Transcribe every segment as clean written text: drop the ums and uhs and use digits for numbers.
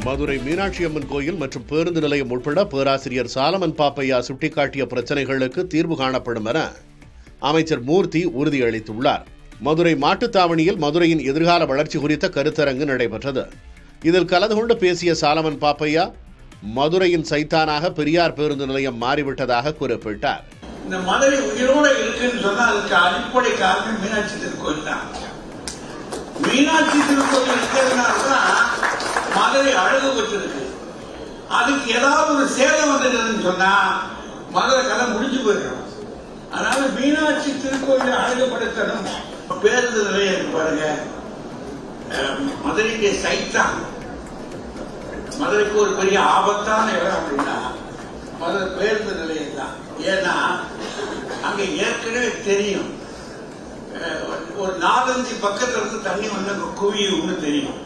மதுரை மீனாட்சி அம்மன் கோயில் மற்றும் பேருந்து நிலையம் உட்பட பேராசிரியர் சாலமன் பாப்பையா சுட்டிக்காட்டிய பிரச்சனைகளுக்கு தீர்வு காணப்படும் என அமைச்சர் மூர்த்தி உறுதியளித்துள்ளார். மதுரை மாட்டுத்தாவணியில் மதுரையின் எதிர்கால வளர்ச்சி குறித்த கருத்தரங்கு நடைபெற்றது. இதில் கலந்து கொண்டு பேசிய சாலமன் பாப்பையா மதுரையின் சைத்தானாக பெரியார் பேருந்து நிலையம் மாறிவிட்டதாக குறிப்பிட்டார். இந்த மதுரை உயிரோட இருக்குன்னு சொன்னா அதுக்கு அடிப்படை காரணம் மீனாட்சி திருக்கோயில் தான். மீனாட்சி திருக்கோயில் இருக்கிறதுனால்தான் மதுரை அழகு பெற்றிருக்கு. அதுக்கு ஏதாவது ஒரு சேதம் வந்ததுன்னு சொன்னா மதுரை கதை முடிஞ்சு போயிடும். அதனால மீனாட்சி திருக்கோயிலை அழகுபடுத்தணும். பேருந்து நிலையம் இருக்கு பாருங்க, மதுரைக்கு சைத்தான். மதுரைக்கு ஒரு பெரிய ஆபத்தான இடம் அப்படின்னா மதுரை பேருந்து நிலையம் தான். ஏன்னா அங்க ஏற்கனவே தெரியும், ஒரு 4-5 பக்கத்துல இருந்து தண்ணி வந்து குவியும்னு தெரியும்.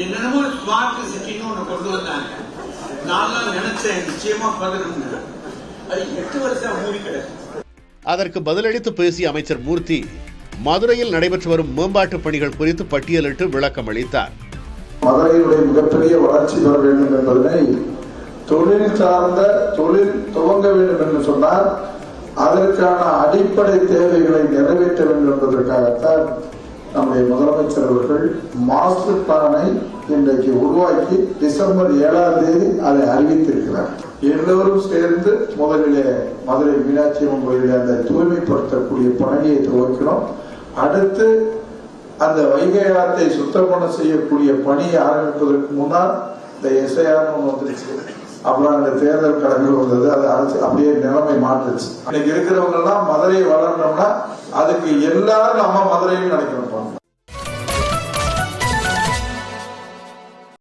என்னென்னமோ ஸ்மார்ட் சிட்டின்னு ஒண்ணு கொண்டு வந்தாங்க. நான் நினைச்சேன் நிச்சயமா பதிலும், அது 8 வருஷம் மூடி கிடக்கு. அதற்கு பதிலளித்து பேசிய அமைச்சர் மூர்த்தி மதுரையில் நடைபெற்று வரும் மேம்பாட்டு பணிகள் குறித்து பட்டியலிட்டு விளக்கம் அளித்தார். மதுரையினுடைய மிகப்பெரிய வளர்ச்சி பெற வேண்டும் என்பதனை தொழில் சார்ந்த தொழில் துவங்க வேண்டும் என்று சொன்னால் அதற்கான அடிப்படை தேவைகளை நிறைவேற்ற வேண்டும் என்பதற்காகத்தான் நம்முடைய முதலமைச்சர் அவர்கள் மாஸ்டர் பிளானை இன்றைக்கு உருவாக்கி டிசம்பர் 7ஆம் தேதி அதை அறிவித்திருக்கிறார். எல்லோரும் சேர்ந்து முதலிலே மதுரை மீனாட்சி அம்மன் கோயிலை அந்த தூய்மைப்படுத்தக்கூடிய பணியை துவக்கினோம். அடுத்து அந்த வைகை ஆற்றை சுத்தமான செய்யக்கூடிய பணியை ஆரம்பிப்பதற்கு முன்னால் இந்த எஸ்ஐஆர் வந்துருச்சு. அப்புறம் அந்த தேர்தல் கடன்கள் வந்தது, அது அரசு அப்படியே நிலைமை மாற்றுச்சு. இன்னைக்கு இருக்கிறவங்க எல்லாம் மதுரையை வளரணும்னா அதுக்கு எல்லாரும் நம்ம மதுரையும் நினைக்கணும்.